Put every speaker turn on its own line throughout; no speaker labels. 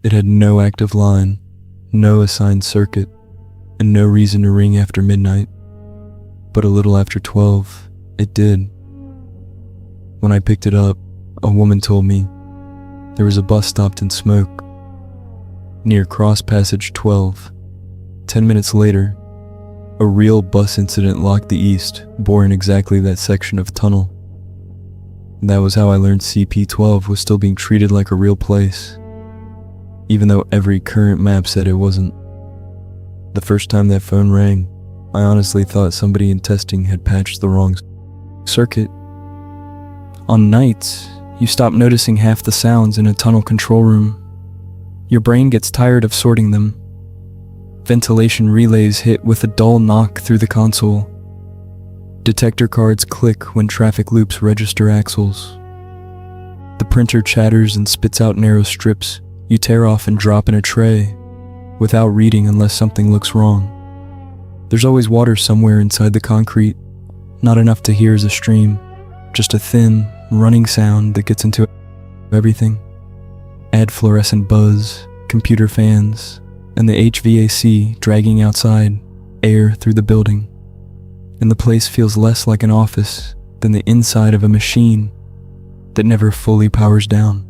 It had no active line, no assigned circuit, and no reason to ring after midnight. But a little after 12, it did. When I picked it up, a woman told me there was a bus stopped in smoke near Cross Passage 12. 10 minutes later, a real bus incident locked the east bore in exactly that section of tunnel. That was how I learned CP12 was still being treated like a real place, even though every current map said it wasn't. The first time that phone rang, I honestly thought somebody in testing had patched the wrong circuit. On nights, you stop noticing half the sounds in a tunnel control room. Your brain gets tired of sorting them. Ventilation relays hit with a dull knock through the console. Detector cards click when traffic loops register axles. The printer chatters and spits out narrow strips you tear off and drop in a tray, without reading unless something looks wrong. There's always water somewhere inside the concrete, not enough to hear as a stream, just a thin, running sound that gets into everything. Add fluorescent buzz, computer fans, and the HVAC dragging outside air through the building, and the place feels less like an office than the inside of a machine that never fully powers down.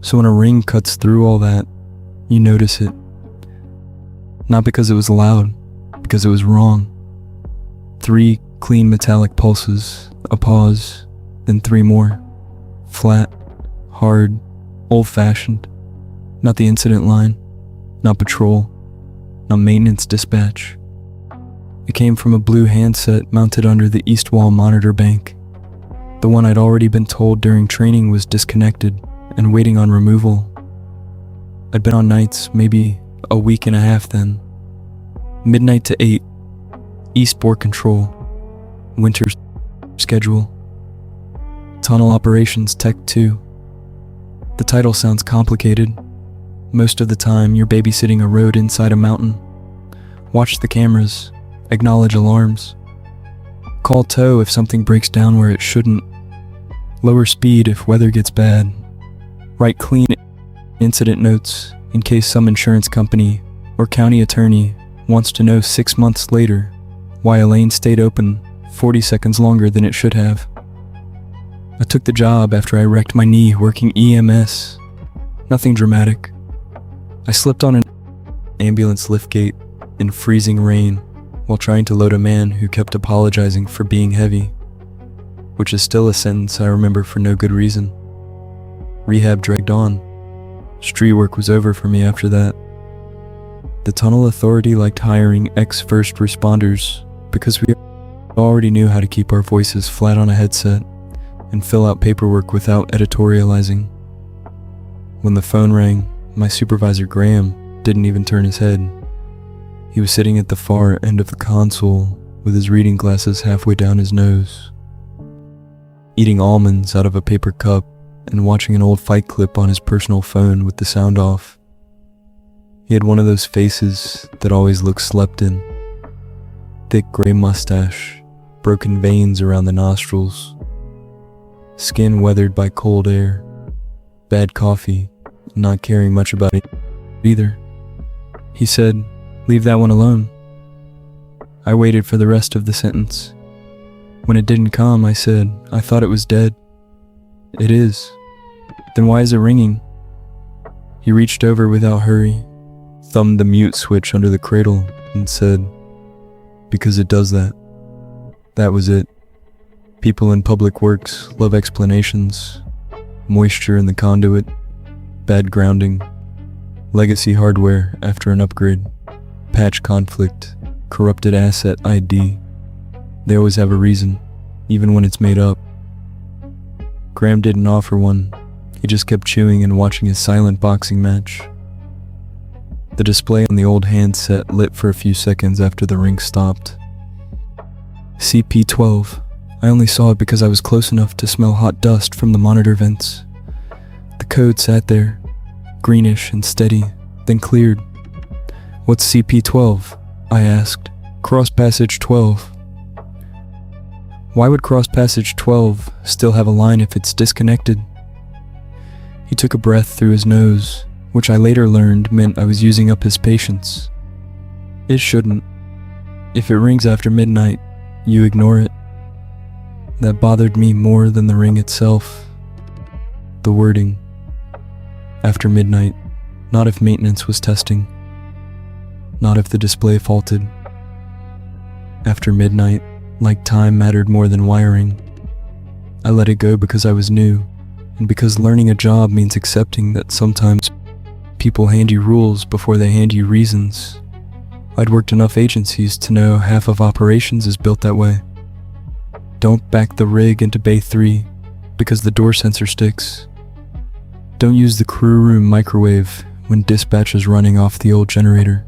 So when a ring cuts through all that, you notice it. Not because it was loud, because it was wrong. 3 clean metallic pulses, a pause, then 3 more. Flat, hard, old-fashioned. Not the incident line, not patrol, not maintenance dispatch. It came from a blue handset mounted under the east wall monitor bank. The one I'd already been told during training was disconnected and waiting on removal. I'd been on nights maybe a week and a half then. Midnight to 8, East Bore Control, winter schedule, Tunnel Operations Tech 2. The title sounds complicated. Most of the time you're babysitting a road inside a mountain. Watch the cameras, acknowledge alarms. Call tow if something breaks down where it shouldn't. Lower speed if weather gets bad. Write clean incident notes in case some insurance company or county attorney wants to know 6 months later why a lane stayed open 40 seconds longer than it should have. I took the job after I wrecked my knee working EMS. Nothing dramatic. I slipped on an ambulance liftgate in freezing rain while trying to load a man who kept apologizing for being heavy, which is still a sentence I remember for no good reason. Rehab dragged on. Street work was over for me after that. The tunnel authority liked hiring ex-first responders because we already knew how to keep our voices flat on a headset and fill out paperwork without editorializing. When the phone rang, my supervisor Graham didn't even turn his head. He was sitting at the far end of the console with his reading glasses halfway down his nose, eating almonds out of a paper cup and watching an old fight clip on his personal phone with the sound off. He had one of those faces that always look slept in. Thick gray mustache, broken veins around the nostrils, skin weathered by cold air, bad coffee, not caring much about it either. He said, "Leave that one alone." I waited for the rest of the sentence. When it didn't come, I said, "I thought it was dead." "It is." "Then why is it ringing?" He reached over without hurry, thumbed the mute switch under the cradle, and said, "Because it does that." That was it. People in public works love explanations. Moisture in the conduit, bad grounding, legacy hardware after an upgrade, patch conflict, corrupted asset ID. They always have a reason, even when it's made up. Graham didn't offer one. He just kept chewing and watching his silent boxing match. The display on the old handset lit for a few seconds after the ring stopped. CP12. I only saw it because I was close enough to smell hot dust from the monitor vents. The code sat there, greenish and steady, then cleared. "What's CP12? I asked. "Cross Passage 12. "Why would Cross Passage 12 still have a line if it's disconnected?" He took a breath through his nose, which I later learned meant I was using up his patience. It shouldn't. If it rings after midnight, you ignore it. That bothered me more than the ring itself. The wording. After midnight, not if maintenance was testing. Not if the display faulted. After midnight, like time mattered more than wiring. I let it go because I was new, and because learning a job means accepting that sometimes people hand you rules before they hand you reasons. I'd worked enough agencies to know half of operations is built that way. Don't back the rig into Bay 3 because the door sensor sticks. Don't use the crew room microwave when dispatch is running off the old generator.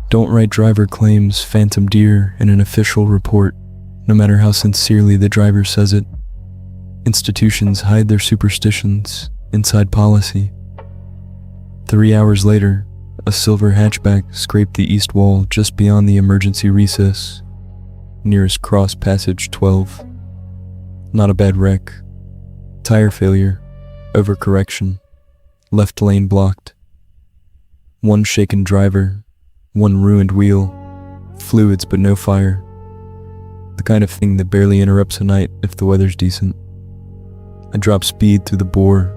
Don't write driver claims phantom deer in an official report, no matter how sincerely the driver says it. Institutions hide their superstitions inside policy. 3 hours later, a silver hatchback scraped the east wall just beyond the emergency recess, nearest cross passage 12. Not a bad wreck. Tire failure, overcorrection, left lane blocked. One shaken driver, one ruined wheel, fluids but no fire. The kind of thing that barely interrupts a night if the weather's decent. I dropped speed through the bore,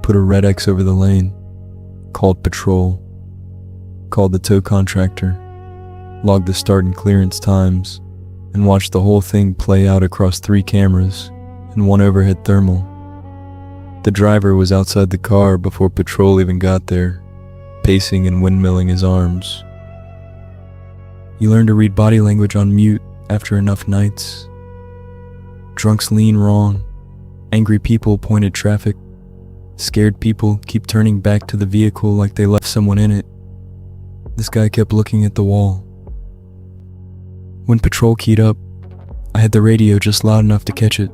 put a red X over the lane, called patrol, called the tow contractor, logged the start and clearance times, and watched the whole thing play out across 3 cameras and 1 overhead thermal. The driver was outside the car before patrol even got there, pacing and windmilling his arms. You learn to read body language on mute after enough nights. Drunks lean wrong. Angry people point at traffic. Scared people keep turning back to the vehicle like they left someone in it. This guy kept looking at the wall. When patrol keyed up, I had the radio just loud enough to catch it.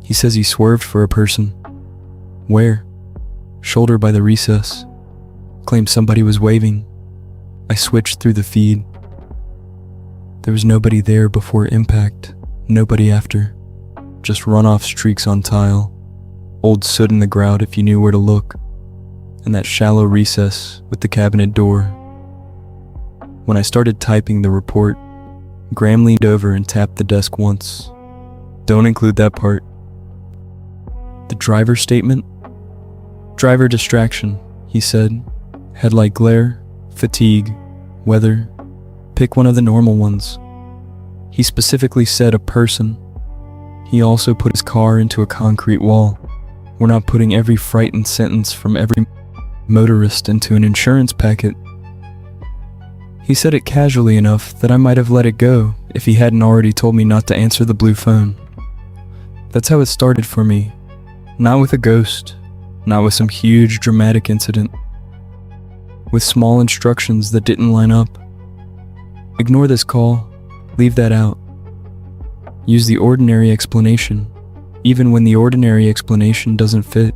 He says he swerved for a person. Where? Shoulder by the recess. Claimed somebody was waving. I switched through the feed. There was nobody there before impact, nobody after. Just runoff streaks on tile, old soot in the grout if you knew where to look, and that shallow recess with the cabinet door. When I started typing the report, Graham leaned over and tapped the desk once. Don't include that part. The driver statement? Driver distraction, he said. Headlight glare, fatigue, weather. Pick one of the normal ones. He specifically said a person. He also put his car into a concrete wall. We're not putting every frightened sentence from every motorist into an insurance packet. He said it casually enough that I might have let it go if he hadn't already told me not to answer the blue phone. That's how it started for me. Not with a ghost, not with some huge dramatic incident. With small instructions that didn't line up. Ignore this call, leave that out. Use the ordinary explanation, even when the ordinary explanation doesn't fit.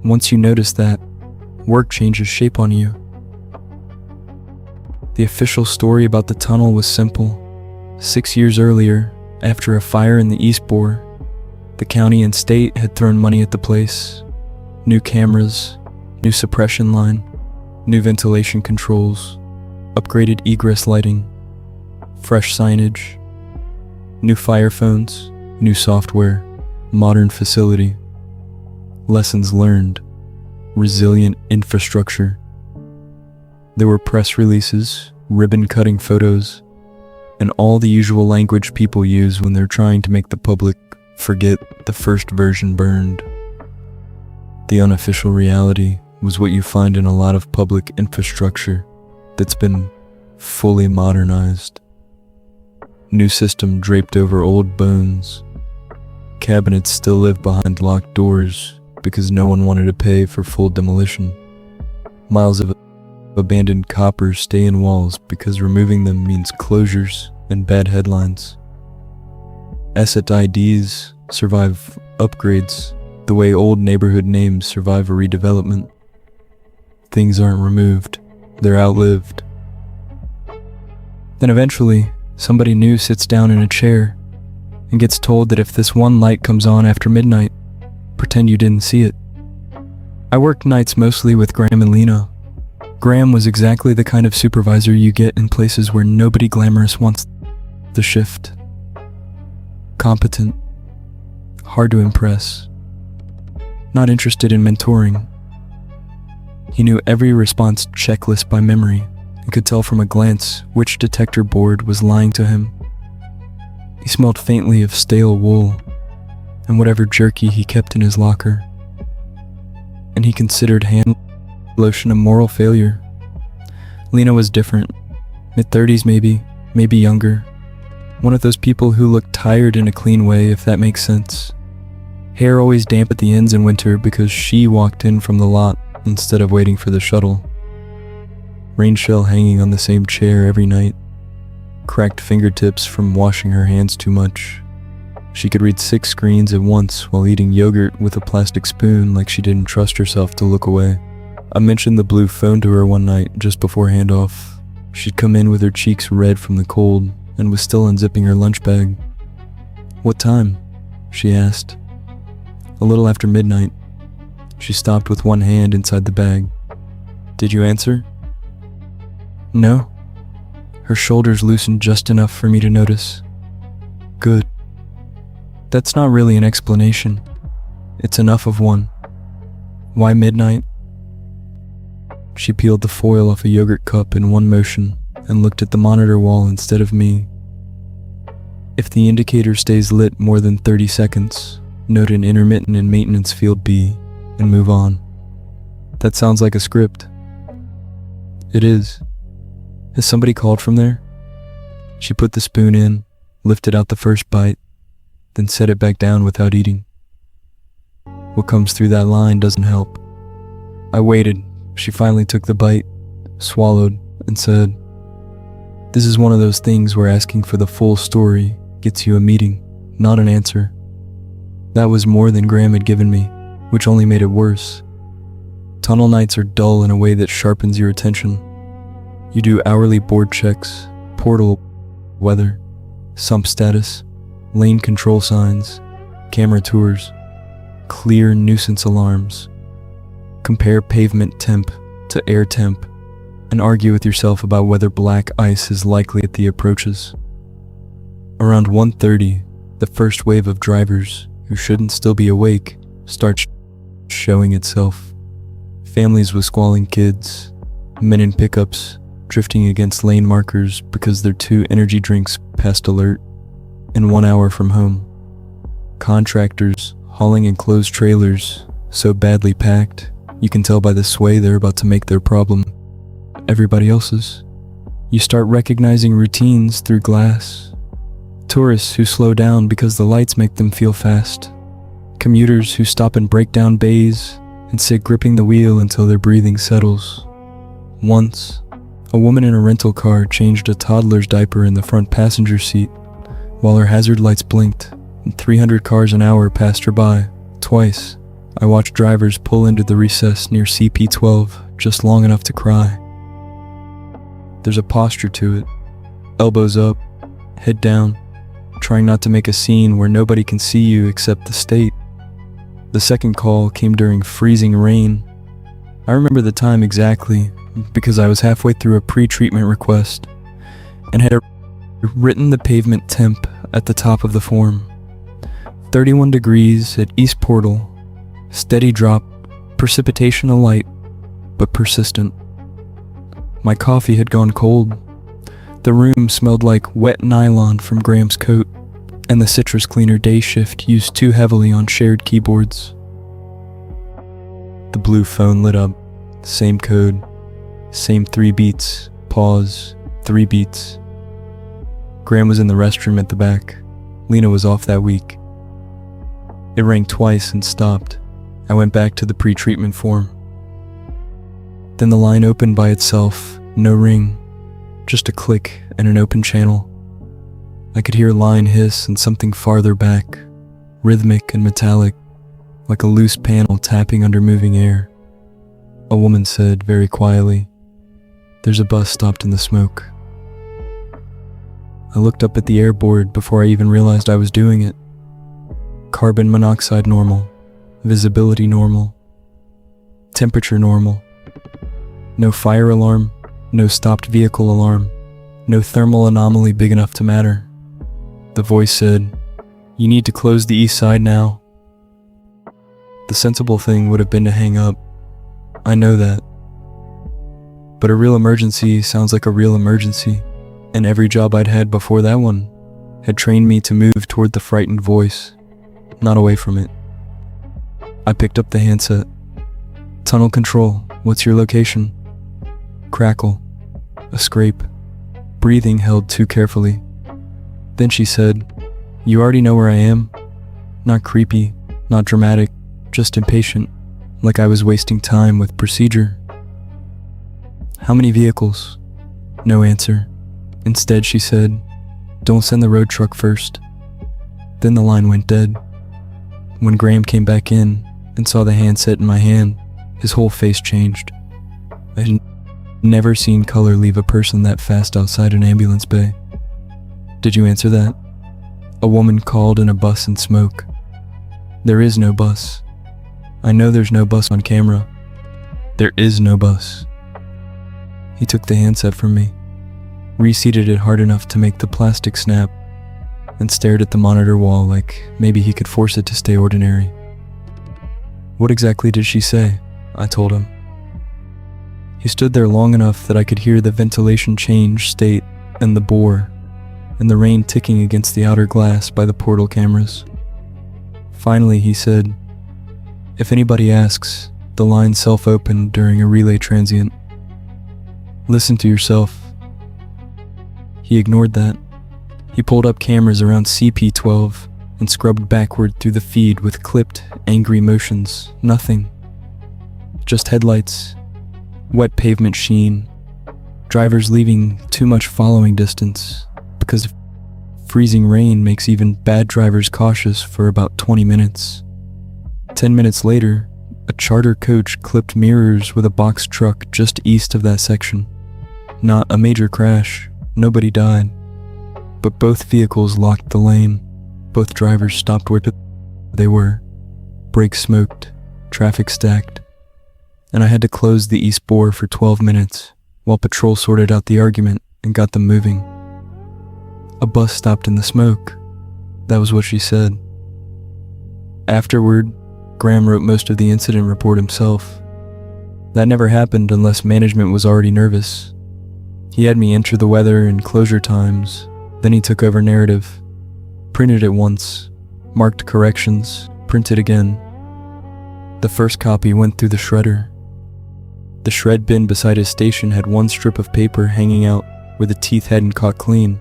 Once you notice that, work changes shape on you. The official story about the tunnel was simple. 6 years earlier, after a fire in the East Bore, the county and state had thrown money at the place. New cameras, new suppression line, new ventilation controls, upgraded egress lighting, fresh signage, new fire phones, new software, modern facility. Lessons learned, resilient infrastructure. There were press releases, ribbon-cutting photos, and all the usual language people use when they're trying to make the public forget the first version burned. The unofficial reality was what you find in a lot of public infrastructure that's been fully modernized. New system draped over old bones. Cabinets still live behind locked doors because no one wanted to pay for full demolition. Miles of abandoned coppers stay in walls because removing them means closures and bad headlines. Asset IDs survive upgrades the way old neighborhood names survive a redevelopment. Things aren't removed, they're outlived. Then eventually, somebody new sits down in a chair and gets told that if this one light comes on after midnight, pretend you didn't see it. I worked nights mostly with Graham and Lena. Graham was exactly the kind of supervisor you get in places where nobody glamorous wants the shift. Competent, hard to impress, not interested in mentoring. He knew every response checklist by memory and could tell from a glance which detector board was lying to him. He smelled faintly of stale wool and whatever jerky he kept in his locker. And he considered hand lotion a moral failure. Lena was different, mid-30s maybe younger. One of those people who look tired in a clean way, if that makes sense. Hair always damp at the ends in winter because she walked in from the lot instead of waiting for the shuttle. Rain shell hanging on the same chair every night. Cracked fingertips from washing her hands too much. She could read 6 screens at once while eating yogurt with a plastic spoon like she didn't trust herself to look away. I mentioned the blue phone to her one night just before handoff. She'd come in with her cheeks red from the cold and was still unzipping her lunch bag. "What time?" she asked. "A little after midnight." She stopped with one hand inside the bag. "Did you answer?" "No." Her shoulders loosened just enough for me to notice. "Good." That's not really an explanation. It's enough of one. Why midnight? She peeled the foil off a yogurt cup in one motion and looked at the monitor wall instead of me. If the indicator stays lit more than 30 seconds, note an intermittent in maintenance field B and move on. That sounds like a script. It is. Has somebody called from there? She put the spoon in, lifted out the first bite, then set it back down without eating. What comes through that line doesn't help. I waited. She finally took the bite, swallowed, and said, "This is one of those things where asking for the full story gets you a meeting, not an answer." That was more than Graham had given me, which only made it worse. Tunnel nights are dull in a way that sharpens your attention. You do hourly board checks, portal weather, sump status, lane control signs, camera tours, clear nuisance alarms. Compare pavement temp to air temp and argue with yourself about whether black ice is likely at the approaches. Around 1:30, the first wave of drivers who shouldn't still be awake starts showing itself. Families with squalling kids, men in pickups drifting against lane markers because they're 2 energy drinks past alert and 1 hour from home. Contractors hauling enclosed trailers so badly packed you can tell by the sway they're about to make their problem everybody else's. You start recognizing routines through glass. Tourists who slow down because the lights make them feel fast. Commuters who stop and break down bays and sit gripping the wheel until their breathing settles. Once, a woman in a rental car changed a toddler's diaper in the front passenger seat while her hazard lights blinked and 300 cars an hour passed her by. Twice, I watched drivers pull into the recess near CP12 just long enough to cry. There's a posture to it. Elbows up, head down, trying not to make a scene where nobody can see you except the state. The second call came during freezing rain. I remember the time exactly because I was halfway through a pre-treatment request and had written the pavement temp at the top of the form. 31 degrees at East Portal, steady drop, precipitation alight, but persistent. My coffee had gone cold. The room smelled like wet nylon from Graham's coat, and the citrus cleaner day shift used too heavily on shared keyboards. The blue phone lit up, same code, same 3 beats, pause, 3 beats. Graham was in the restroom at the back. Lena was off that week. It rang twice and stopped. I went back to the pre-treatment form. Then the line opened by itself, no ring, just a click and an open channel. I could hear line hiss and something farther back, rhythmic and metallic, like a loose panel tapping under moving air. A woman said very quietly, "There's a bus stopped in the smoke." I looked up at the airboard before I even realized I was doing it. Carbon monoxide normal, visibility normal. Temperature normal. No fire alarm, no stopped vehicle alarm, no thermal anomaly big enough to matter. The voice said, "You need to close the east side now." The sensible thing would have been to hang up. I know that. But a real emergency sounds like a real emergency, and every job I'd had before that one had trained me to move toward the frightened voice, not away from it. I picked up the handset. "Tunnel control, what's your location?" Crackle. A scrape. Breathing held too carefully. Then she said, "You already know where I am?" Not creepy, not dramatic, just impatient, like I was wasting time with procedure. "How many vehicles?" No answer. Instead, she said, "Don't send the road truck first." Then the line went dead. When Graham came back in and saw the handset in my hand, his whole face changed. I had never seen color leave a person that fast outside an ambulance bay. "Did you answer that?" A woman called in a bus and smoke. "There is no bus." "I know there's no bus on camera." "There is no bus." He took the handset from me, reseated it hard enough to make the plastic snap, and stared at the monitor wall like maybe he could force it to stay ordinary. "What exactly did she say?" I told him. He stood there long enough that I could hear the ventilation change state and the bore, and the rain ticking against the outer glass by the portal cameras. Finally, he said, "If anybody asks, the line self-opened during a relay transient. Listen to yourself." He ignored that. He pulled up cameras around CP12 and scrubbed backward through the feed with clipped, angry motions. Nothing. Just headlights, wet pavement sheen, drivers leaving too much following distance because freezing rain makes even bad drivers cautious for about 20 minutes. 10 minutes later, a charter coach clipped mirrors with a box truck just east of that section. Not a major crash, nobody died, but both vehicles locked the lane. Both drivers stopped where they were. Brakes smoked, traffic stacked, and I had to close the east bore for 12 minutes while patrol sorted out the argument and got them moving. A bus stopped in the smoke. That was what she said. Afterward, Graham wrote most of the incident report himself. That never happened unless management was already nervous. He had me enter the weather and closure times, then he took over narrative, printed it once, marked corrections, printed again. The first copy went through the shredder. The shred bin beside his station had one strip of paper hanging out where the teeth hadn't caught clean.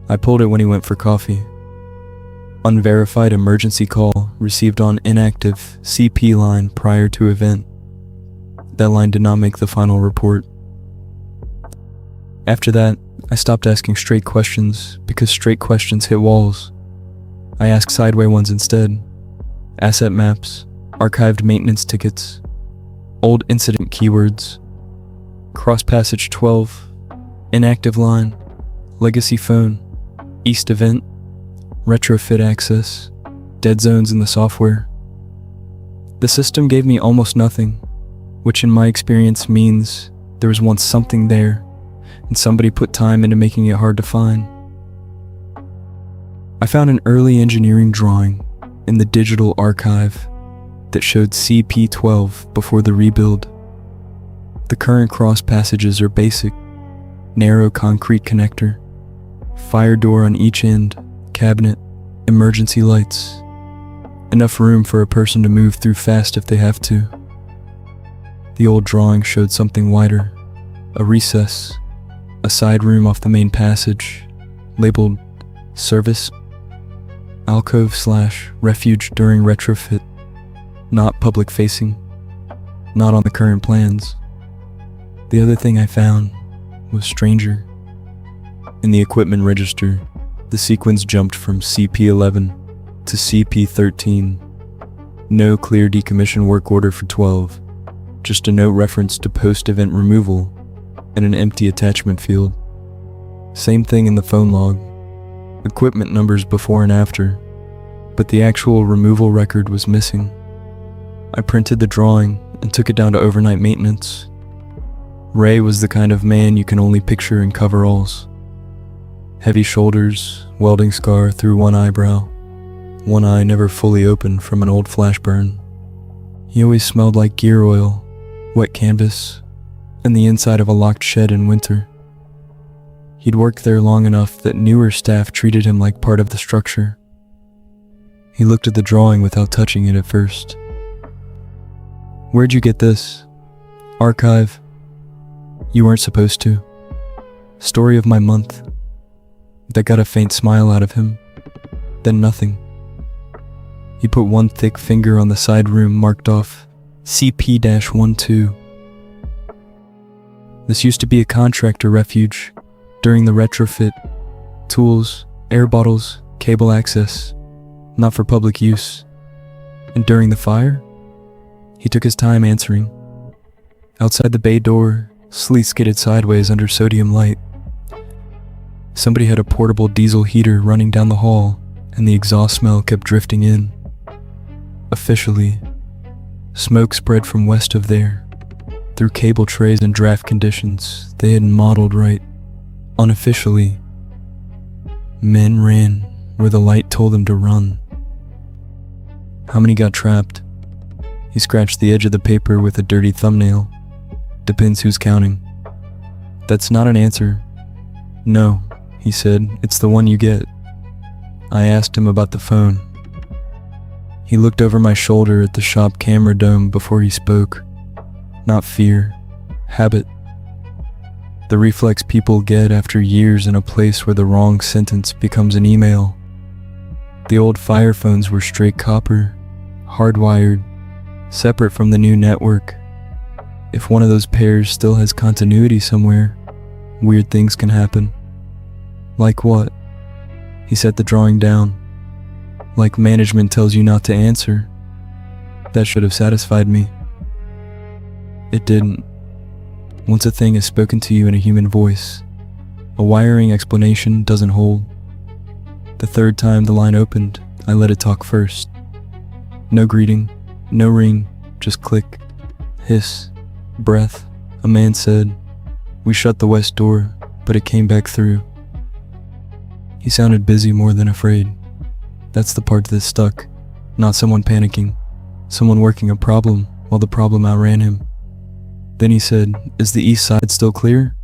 I pulled it when he went for coffee. Unverified emergency call received on inactive CP line prior to event. That line did not make the final report. After that, I stopped asking straight questions because straight questions hit walls. I asked sideway ones instead. Asset maps, archived maintenance tickets, old incident keywords, cross passage 12, inactive line, legacy phone, east event, retrofit access, dead zones in the software. The system gave me almost nothing, which in my experience means there was once something there, and somebody put time into making it hard to find. I found an early engineering drawing in the digital archive that showed CP12 before the rebuild. The current cross passages are basic, narrow concrete connector, fire door on each end, cabinet, emergency lights. Enough room for a person to move through fast if they have to. The old drawing showed something wider, a recess, a side room off the main passage, labeled service, alcove/refuge during retrofit, not public facing, not on the current plans. The other thing I found was stranger. In the equipment register, the sequence jumped from CP11 to CP13. No clear decommission work order for 12, just a note reference to post-event removal and an empty attachment field. Same thing in the phone log, equipment numbers before and after, but the actual removal record was missing. I printed the drawing and took it down to overnight maintenance. Ray was the kind of man you can only picture in coveralls. Heavy shoulders, welding scar through one eyebrow, one eye never fully open from an old flash burn. He always smelled like gear oil, wet canvas, and the inside of a locked shed in winter. He'd worked there long enough that newer staff treated him like part of the structure. He looked at the drawing without touching it at first. "Where'd you get this?" "Archive." "You weren't supposed to." "Story of my month." That got a faint smile out of him, then nothing. He put one thick finger on the side room marked off CP-12. "This used to be a contractor refuge. During the retrofit, tools, air bottles, cable access, not for public use. And during the fire?" He took his time answering. Outside the bay door, sleet skidded sideways under sodium light. Somebody had a portable diesel heater running down the hall, and the exhaust smell kept drifting in. Officially, smoke spread from west of there, through cable trays and draft conditions they hadn't modeled right. Unofficially, men ran where the light told them to run. How many got trapped? He scratched the edge of the paper with a dirty thumbnail. Depends who's counting. That's not an answer. "No," he said, "it's the one you get." I asked him about the phone. He looked over my shoulder at the shop camera dome before he spoke. Not fear, habit. The reflex people get after years in a place where the wrong sentence becomes an email. The old fire phones were straight copper, hardwired, separate from the new network. If one of those pairs still has continuity somewhere, weird things can happen. Like what? He set the drawing down. Like management tells you not to answer. That should have satisfied me. It didn't. Once a thing is spoken to you in a human voice, a wiring explanation doesn't hold. The third time the line opened, I let it talk first. No greeting, no ring, just click, hiss, breath. A man said, "We shut the west door, but it came back through." He sounded busy more than afraid. That's the part that stuck, not someone panicking, someone working a problem while the problem outran him. Then he said, "Is the east side still clear?"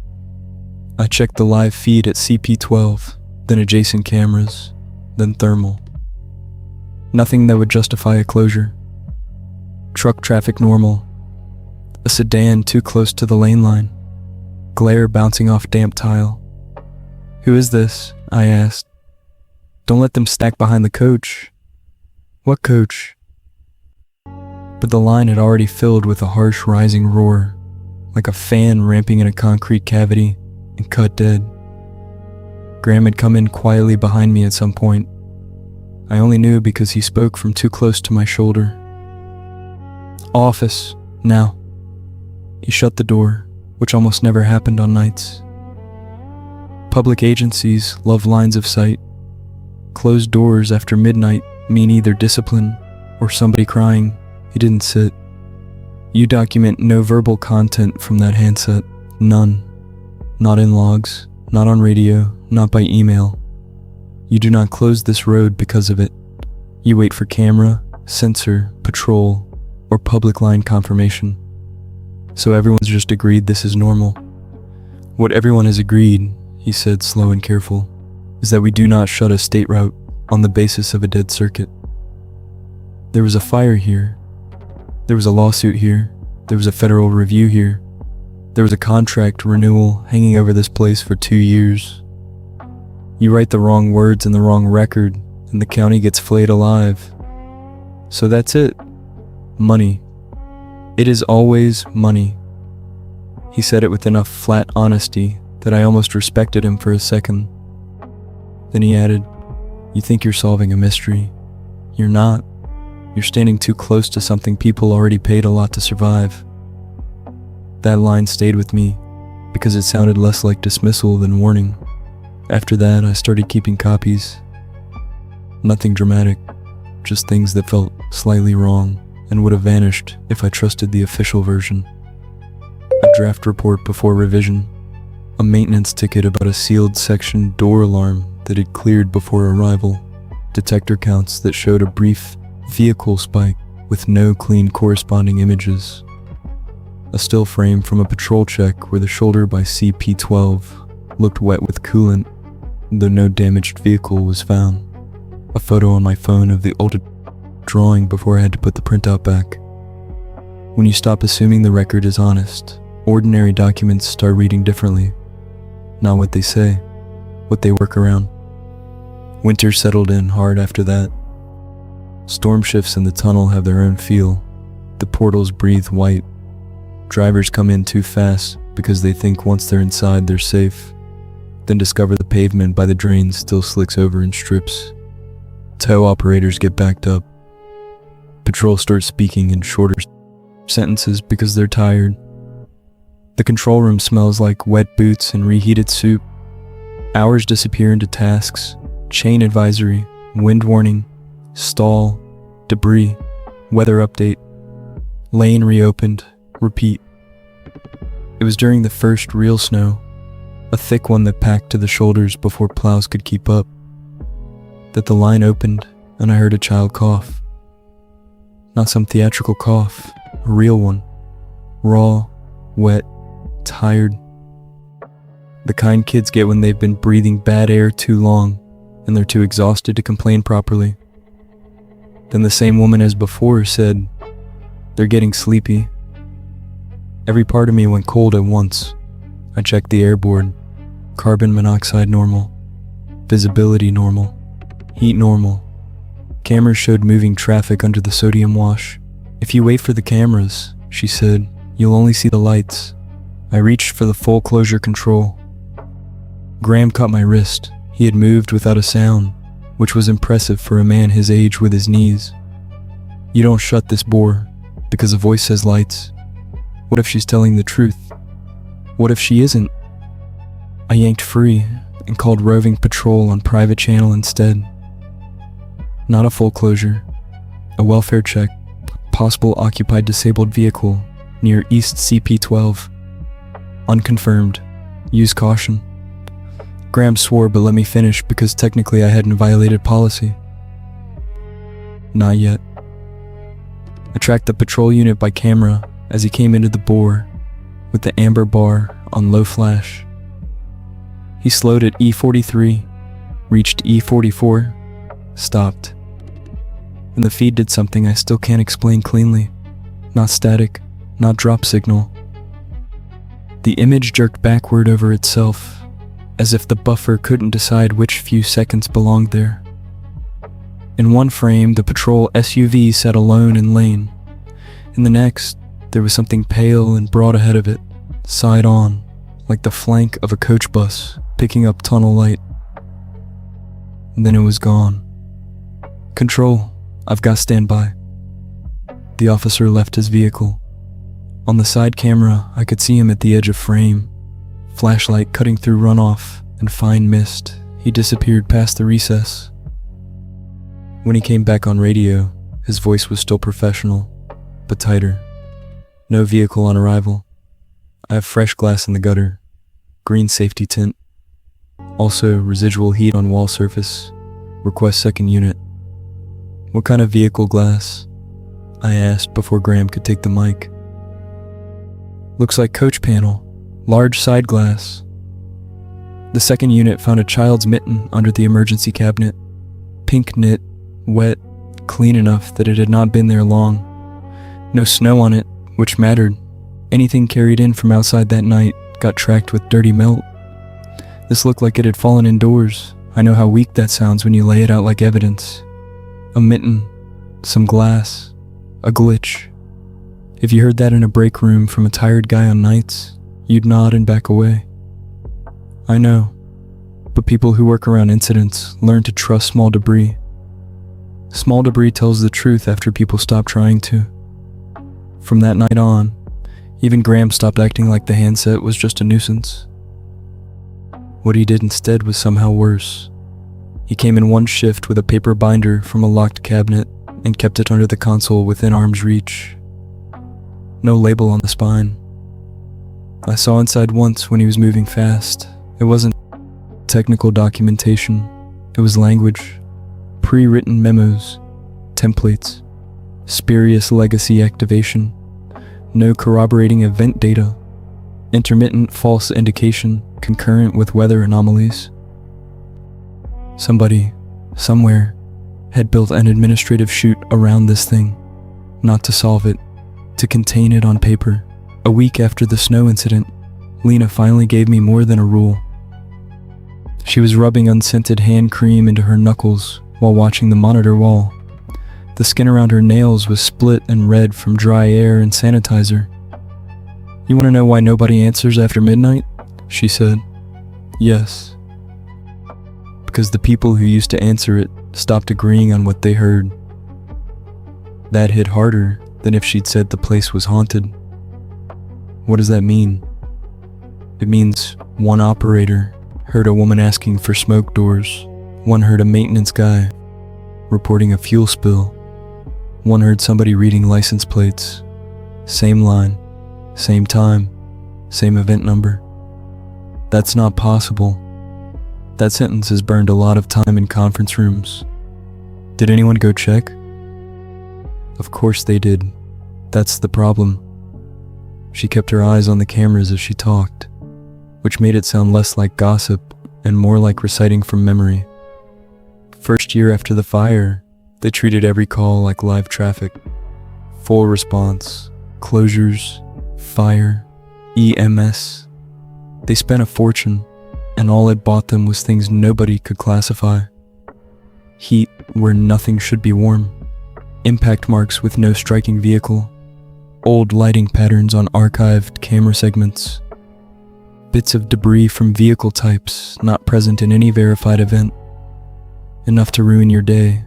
I checked the live feed at CP-12, then adjacent cameras, then thermal. Nothing that would justify a closure. Truck traffic normal. A sedan too close to the lane line. Glare bouncing off damp tile. "Who is this?" I asked. "Don't let them stack behind the coach." "What coach?" But the line had already filled with a harsh rising roar, like a fan ramping in a concrete cavity, and cut dead. Graham had come in quietly behind me at some point. I only knew because he spoke from too close to my shoulder. "Office, now." He shut the door, which almost never happened on nights. Public agencies love lines of sight. Closed doors after midnight mean either discipline or somebody crying. He didn't sit. You document no verbal content from that handset. None. Not in logs, not on radio, not by email. You do not close this road because of it. You wait for camera, sensor, patrol, or public line confirmation. So everyone's just agreed this is normal. What everyone has agreed, he said slow and careful, is that we do not shut a state route on the basis of a dead circuit. There was a fire here. There was a lawsuit here. There was a federal review here. There was a contract renewal hanging over this place for 2 years. You write the wrong words in the wrong record, and the county gets flayed alive. So that's it. Money. It is always money. He said it with enough flat honesty that I almost respected him for a second. Then he added, "You think you're solving a mystery. You're not. You're standing too close to something people already paid a lot to survive." That line stayed with me because it sounded less like dismissal than warning. After that, I started keeping copies. Nothing dramatic, just things that felt slightly wrong. and would have vanished if I trusted the official version. A draft report before revision, a maintenance ticket about a sealed section door alarm that had cleared before arrival, detector counts that showed a brief vehicle spike with no clean corresponding images, a still frame from a patrol check where the shoulder by CP-12 looked wet with coolant, though no damaged vehicle was found, a photo on my phone of the old drawing before I had to put the printout back. When you stop assuming the record is honest, ordinary documents start reading differently. Not what they say, what they work around. Winter settled in hard after that. Storm shifts in the tunnel have their own feel. The portals breathe white. Drivers come in too fast because they think once they're inside they're safe, then discover the pavement by the drain still slicks over in strips. Tow operators get backed up. Patrol starts speaking in shorter sentences because they're tired. The control room smells like wet boots and reheated soup. Hours disappear into tasks, chain advisory, wind warning, stall, debris, weather update, lane reopened, repeat. It was during the first real snow, a thick one that packed to the shoulders before plows could keep up, that the line opened and I heard a child cough. Not some theatrical cough, a real one. Raw, wet, tired. The kind kids get when they've been breathing bad air too long and they're too exhausted to complain properly. Then the same woman as before said, "They're getting sleepy." Every part of me went cold at once. I checked the airboard. Carbon monoxide normal. Visibility normal. Heat normal. Cameras showed moving traffic under the sodium wash. "If you wait for the cameras," she said, "you'll only see the lights." I reached for the full closure control. Graham caught my wrist. He had moved without a sound, which was impressive for a man his age with his knees. "You don't shut this bore, because a voice says lights. What if she's telling the truth? What if she isn't?" I yanked free and called roving patrol on private channel instead. Not a full closure. A welfare check. Possible occupied disabled vehicle near East CP-12. Unconfirmed. Use caution. Graham swore but let me finish because technically I hadn't violated policy. Not yet. I tracked the patrol unit by camera as he came into the bore with the amber bar on low flash. He slowed at E43, reached E44, stopped. And the feed did something I still can't explain cleanly. Not static, not drop signal. The image jerked backward over itself, as if the buffer couldn't decide which few seconds belonged there. In one frame, the patrol SUV sat alone in lane. In the next, there was something pale and broad ahead of it, side on, like the flank of a coach bus picking up tunnel light. And then it was gone. "Control, I've got standby." The officer left his vehicle. On the side camera, I could see him at the edge of frame. Flashlight cutting through runoff and fine mist, he disappeared past the recess. When he came back on radio, his voice was still professional, but tighter. "No vehicle on arrival. I have fresh glass in the gutter. Green safety tint. Also residual heat on wall surface. Request second unit." "What kind of vehicle glass?" I asked before Graham could take the mic. "Looks like coach panel. Large side glass." The second unit found a child's mitten under the emergency cabinet. Pink knit, wet, clean enough that it had not been there long. No snow on it, which mattered. Anything carried in from outside that night got tracked with dirty melt. This looked like it had fallen indoors. I know how weak that sounds when you lay it out like evidence. A mitten, some glass, a glitch. If you heard that in a break room from a tired guy on nights, you'd nod and back away. I know, but people who work around incidents learn to trust small debris. Small debris tells the truth after people stop trying to. From that night on, even Graham stopped acting like the handset was just a nuisance. What he did instead was somehow worse. He came in one shift with a paper binder from a locked cabinet and kept it under the console within arm's reach. No label on the spine. I saw inside once when he was moving fast. It wasn't technical documentation. It was language, pre-written memos, templates, spurious legacy activation, no corroborating event data, intermittent false indication concurrent with weather anomalies. Somebody, somewhere, had built an administrative chute around this thing, not to solve it, to contain it on paper. A week after the snow incident, Lena finally gave me more than a rule. She was rubbing unscented hand cream into her knuckles while watching the monitor wall. The skin around her nails was split and red from dry air and sanitizer. "You want to know why nobody answers after midnight?" she said. "Yes. Because the people who used to answer it stopped agreeing on what they heard." That hit harder than if she'd said the place was haunted. What does that mean? It means one operator heard a woman asking for smoke doors, one heard a maintenance guy reporting a fuel spill, one heard somebody reading license plates. Same line, same time, same event number. That's not possible. That sentence has burned a lot of time in conference rooms. Did anyone go check? Of course they did. That's the problem. She kept her eyes on the cameras as she talked, which made it sound less like gossip and more like reciting from memory. First year after the fire, they treated every call like live traffic. Full response, closures, fire, EMS. They spent a fortune, and all it bought them was things nobody could classify. Heat where nothing should be warm. Impact marks with no striking vehicle. Old lighting patterns on archived camera segments. Bits of debris from vehicle types not present in any verified event. Enough to ruin your day,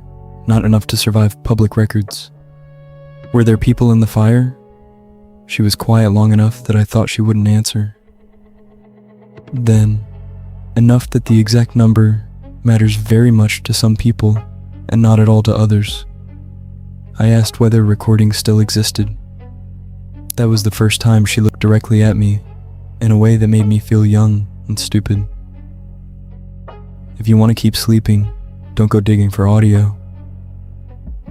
not enough to survive public records. Were there people in the fire? She was quiet long enough that I thought she wouldn't answer. Then, enough that the exact number matters very much to some people and not at all to others. I asked whether recordings still existed. That was the first time she looked directly at me, in a way that made me feel young and stupid. "If you want to keep sleeping, don't go digging for audio."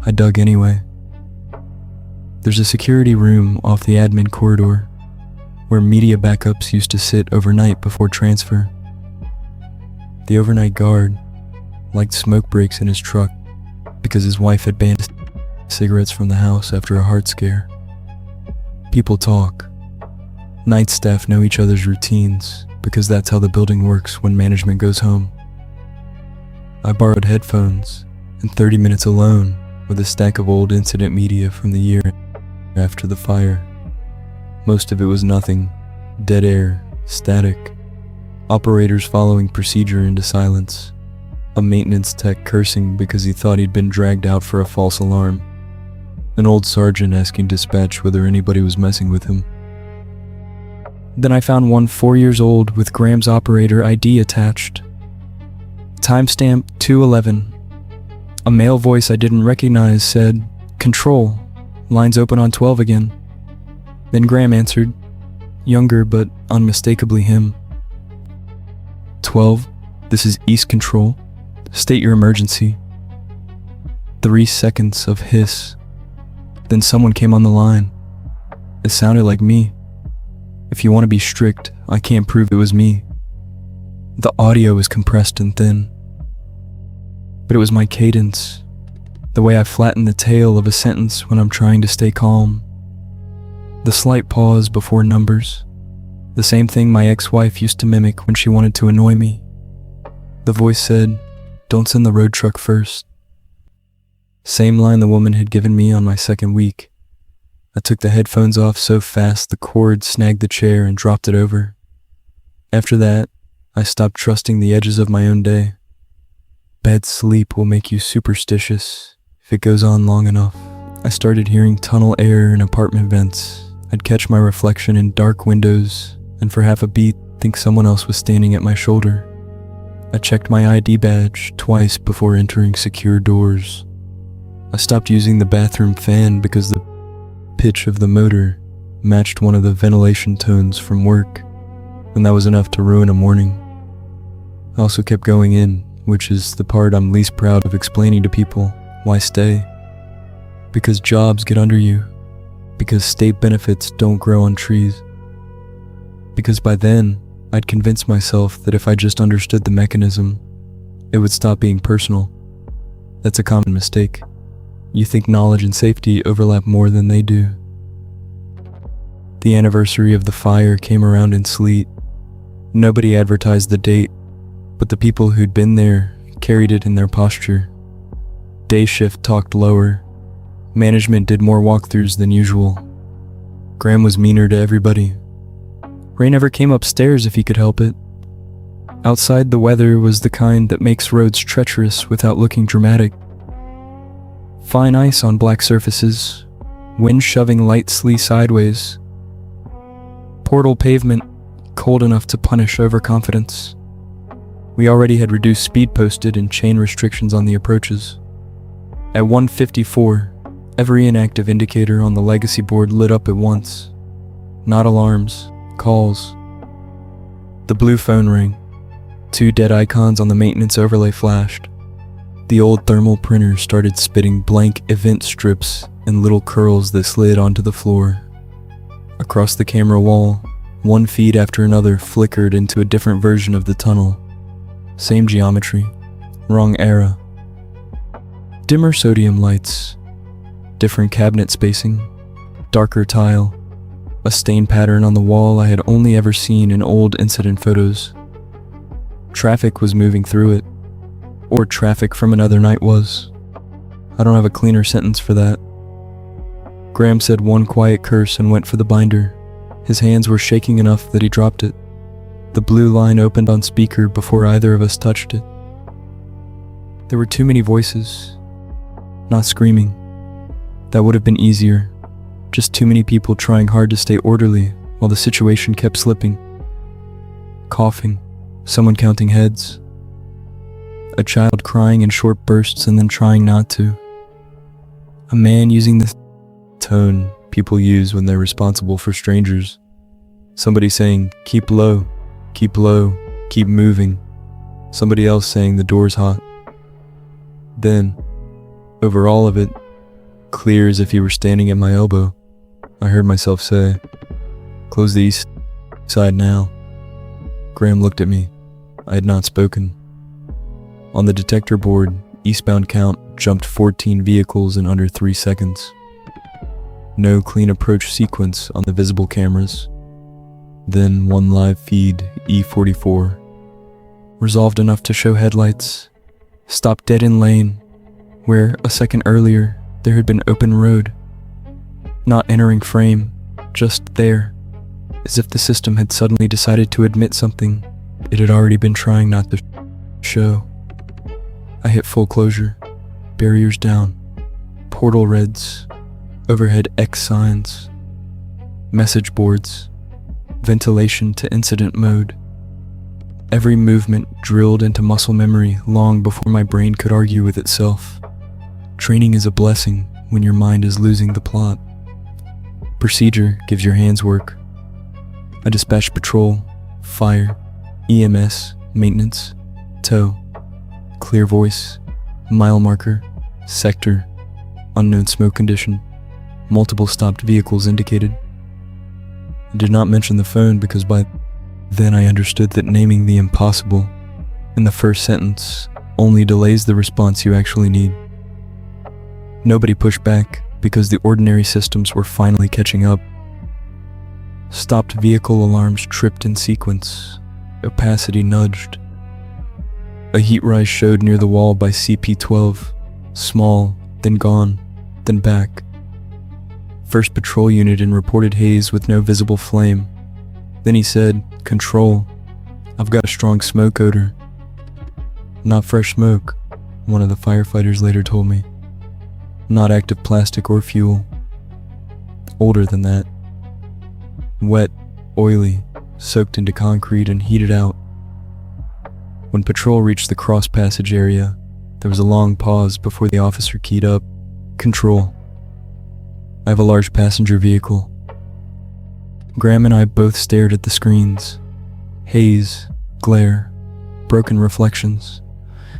I dug anyway. There's a security room off the admin corridor, where media backups used to sit overnight before transfer. The overnight guard liked smoke breaks in his truck because his wife had banned cigarettes from the house after a heart scare. People talk. Night staff know each other's routines because that's how the building works when management goes home. I borrowed headphones and 30 minutes alone with a stack of old incident media from the year after the fire. Most of it was nothing. Dead air, static, operators following procedure into silence, a maintenance tech cursing because he thought he'd been dragged out for a false alarm, an old sergeant asking dispatch whether anybody was messing with him. Then I found one 4 years old with Graham's operator ID attached. Timestamp 211. A male voice I didn't recognize said, "Control, lines open on 12 again." Then Graham answered, younger but unmistakably him. 12, this is East Control. State your emergency. 3 seconds of hiss. Then someone came on the line. It sounded like me. If you want to be strict, I can't prove it was me. The audio is compressed and thin. But it was my cadence, the way I flatten the tail of a sentence when I'm trying to stay calm. The slight pause before numbers, the same thing my ex-wife used to mimic when she wanted to annoy me. The voice said, "Don't send the road truck first." Same line the woman had given me on my second week. I took the headphones off so fast the cord snagged the chair and dropped it over. After that, I stopped trusting the edges of my own day. Bad sleep will make you superstitious if it goes on long enough. I started hearing tunnel air in apartment vents. I'd catch my reflection in dark windows and for half a beat think someone else was standing at my shoulder. I checked my ID badge twice before entering secure doors. I stopped using the bathroom fan because the pitch of the motor matched one of the ventilation tones from work, and that was enough to ruin a morning. I also kept going in, which is the part I'm least proud of explaining to people. Why stay? Because jobs get under you. Because state benefits don't grow on trees. Because by then, I'd convinced myself that if I just understood the mechanism, it would stop being personal. That's a common mistake. You think knowledge and safety overlap more than they do. The anniversary of the fire came around in sleet. Nobody advertised the date, but the people who'd been there carried it in their posture. Day shift talked lower. Management did more walkthroughs than usual. Graham was meaner to everybody. Ray never came upstairs if he could help it. Outside, the weather was the kind that makes roads treacherous without looking dramatic. Fine ice on black surfaces, wind shoving lightly sideways. Portal pavement, cold enough to punish overconfidence. We already had reduced speed posted and chain restrictions on the approaches. At 1:54, every inactive indicator on the legacy board lit up at once. Not alarms, calls. The blue phone rang. 2 dead icons on the maintenance overlay flashed. The old thermal printer started spitting blank event strips and little curls that slid onto the floor. Across the camera wall, one feed after another flickered into a different version of the tunnel. Same geometry, wrong era. Dimmer sodium lights, different cabinet spacing, darker tile, a stain pattern on the wall I had only ever seen in old incident photos. Traffic was moving through it, or traffic from another night was. I don't have a cleaner sentence for that. Graham said one quiet curse and went for the binder. His hands were shaking enough that he dropped it. The blue line opened on speaker before either of us touched it. There were too many voices. Not screaming. That would have been easier. Just too many people trying hard to stay orderly while the situation kept slipping. Coughing. Someone counting heads. A child crying in short bursts and then trying not to. A man using the tone people use when they're responsible for strangers. Somebody saying, keep low, keep moving. Somebody else saying the door's hot. Then, over all of it, clear as if he were standing at my elbow, I heard myself say, close the east side now. Graham looked at me. I had not spoken. On the detector board, eastbound count jumped 14 vehicles in under 3 seconds. No clean approach sequence on the visible cameras. Then one live feed, E44. Resolved enough to show headlights. Stopped dead in lane, where a second earlier there had been open road. Not entering frame, just there, as if the system had suddenly decided to admit something it had already been trying not to show. I hit full closure, barriers down, portal reds, overhead X signs, message boards, ventilation to incident mode. Every movement drilled into muscle memory long before my brain could argue with itself. Training is a blessing when your mind is losing the plot. Procedure gives your hands work. I dispatched patrol, fire, EMS, maintenance, tow, clear voice, mile marker, sector, unknown smoke condition, multiple stopped vehicles indicated. I did not mention the phone because by then I understood that naming the impossible in the first sentence only delays the response you actually need. Nobody pushed back because the ordinary systems were finally catching up. Stopped vehicle alarms tripped in sequence. Opacity nudged. A heat rise showed near the wall by CP12. Small, then gone, then back. First patrol unit in reported haze with no visible flame. Then he said, "Control, I've got a strong smoke odor." "Not fresh smoke," one of the firefighters later told me. "Not active plastic or fuel. Older than that. Wet, oily, soaked into concrete and heated out." When patrol reached the cross passage area, there was a long pause before the officer keyed up. Control. I have a large passenger vehicle. Graham and I both stared at the screens. Haze, glare, broken reflections,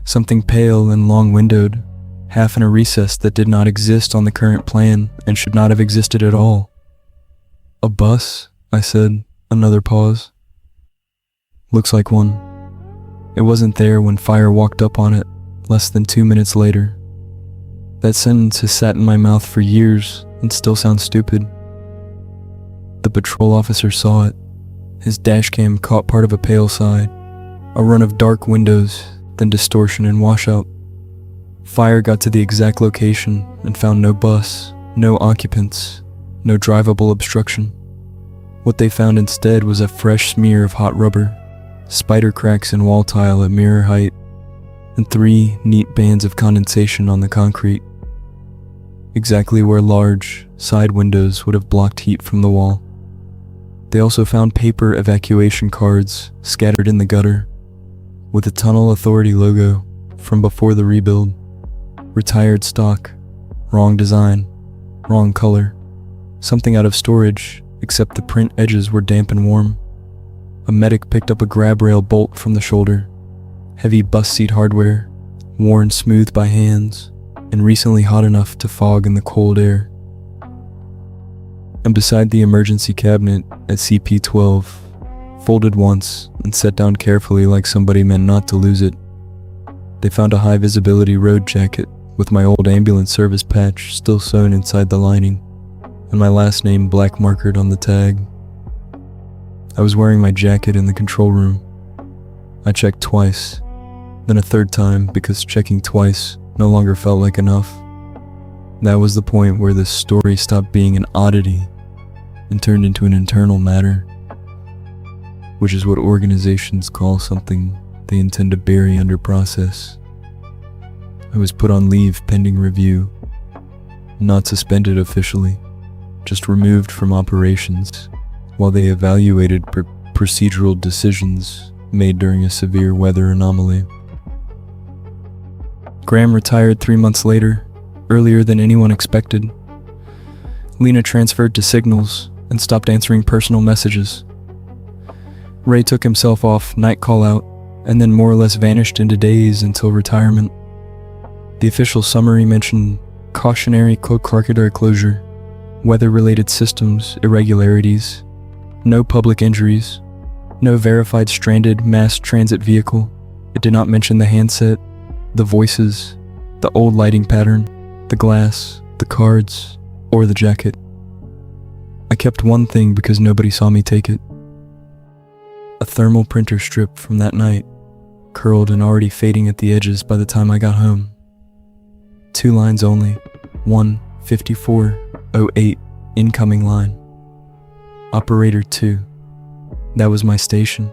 something pale and long-windowed, half in a recess that did not exist on the current plan and should not have existed at all. A bus, I said, another pause. Looks like one. It wasn't there when fire walked up on it less than 2 minutes later. That sentence has sat in my mouth for years and still sounds stupid. The patrol officer saw it. His dashcam caught part of a pale side, a run of dark windows, then distortion and washout. Fire got to the exact location and found no bus, no occupants, no drivable obstruction. What they found instead was a fresh smear of hot rubber, spider cracks in wall tile at mirror height, and 3 neat bands of condensation on the concrete, exactly where large, side windows would have blocked heat from the wall. They also found paper evacuation cards scattered in the gutter, with a Tunnel Authority logo from before the rebuild. Retired stock, wrong design, wrong color, something out of storage, except the print edges were damp and warm. A medic picked up a grab rail bolt from the shoulder, heavy bus seat hardware, worn smooth by hands, and recently hot enough to fog in the cold air. And beside the emergency cabinet at CP-12, folded once and set down carefully like somebody meant not to lose it, they found a high-visibility road jacket with my old ambulance service patch still sewn inside the lining, and my last name black markered on the tag. I was wearing my jacket in the control room. I checked twice, then a third time because checking twice no longer felt like enough. That was the point where this story stopped being an oddity and turned into an internal matter, which is what organizations call something they intend to bury under process. I was put on leave pending review, not suspended officially, just removed from operations while they evaluated procedural decisions made during a severe weather anomaly. Graham retired 3 months later, earlier than anyone expected. Lena transferred to Signals and stopped answering personal messages. Ray took himself off night call out and then more or less vanished into days until retirement. The official summary mentioned cautionary Clocarcador closure, weather-related systems irregularities, no public injuries, no verified stranded mass transit vehicle. It did not mention the handset, the voices, the old lighting pattern, the glass, the cards, or the jacket. I kept one thing because nobody saw me take it. A thermal printer strip from that night, curled and already fading at the edges by the time I got home. 2 lines only, 15408 incoming line. Operator 2. That was my station.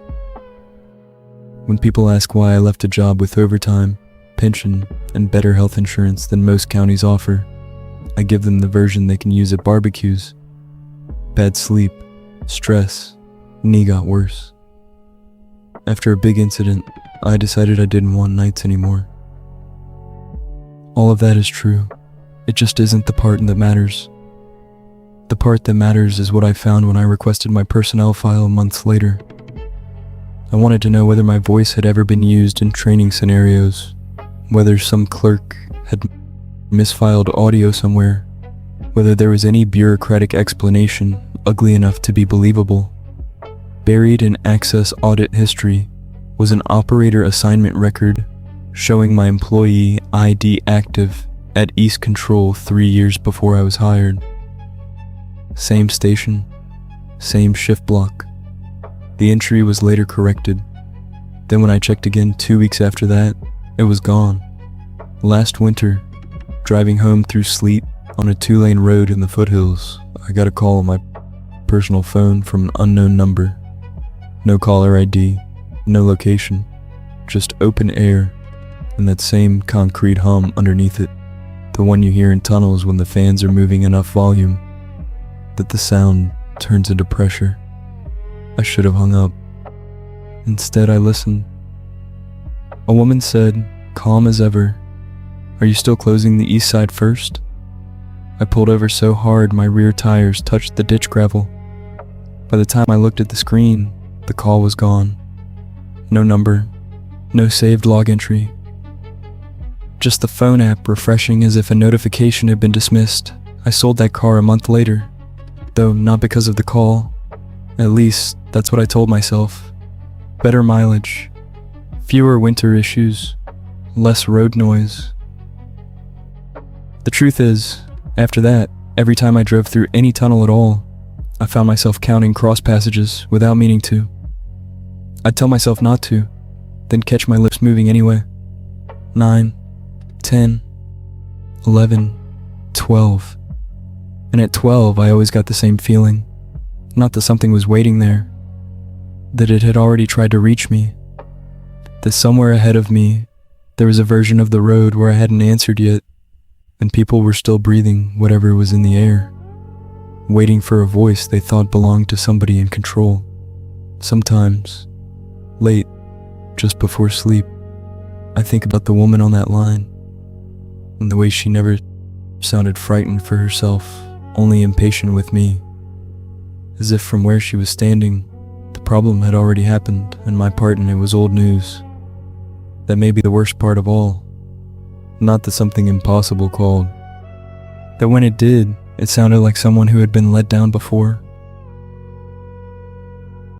When people ask why I left a job with overtime, pension, and better health insurance than most counties offer, I give them the version they can use at barbecues. Bad sleep, stress, knee got worse. After a big incident, I decided I didn't want nights anymore. All of that is true. It just isn't the part that matters. The part that matters is what I found when I requested my personnel file months later. I wanted to know whether my voice had ever been used in training scenarios, whether some clerk had misfiled audio somewhere, whether there was any bureaucratic explanation ugly enough to be believable. Buried in Access audit history was an operator assignment record showing my employee ID active at East Control 3 years before I was hired. Same station, same shift block. The entry was later corrected. Then when I checked again 2 weeks after that, it was gone. Last winter, driving home through sleet on a 2-lane road in the foothills, I got a call on my personal phone from an unknown number. No caller ID, no location, just open air and that same concrete hum underneath it, the one you hear in tunnels when the fans are moving enough volume that the sound turns into pressure. I should have hung up. Instead, I listened. A woman said, calm as ever, "Are you still closing the east side first?" I pulled over so hard my rear tires touched the ditch gravel. By the time I looked at the screen, the call was gone. No number, no saved log entry. Just the phone app refreshing as if a notification had been dismissed. I sold that car a month later, though not because of the call. At least, that's what I told myself. Better mileage, fewer winter issues, less road noise. The truth is, after that, every time I drove through any tunnel at all, I found myself counting cross passages without meaning to. I'd tell myself not to, then catch my lips moving anyway. 9, 10, 11, 12. And at 12, I always got the same feeling. Not that something was waiting there, that it had already tried to reach me, that somewhere ahead of me, there was a version of the road where I hadn't answered yet, and people were still breathing whatever was in the air, waiting for a voice they thought belonged to somebody in control. Sometimes, late, just before sleep, I think about the woman on that line, and the way she never sounded frightened for herself, only impatient with me, as if from where she was standing, the problem had already happened and my part in it was old news. That may be the worst part of all. Not that something impossible called. That when it did, it sounded like someone who had been let down before,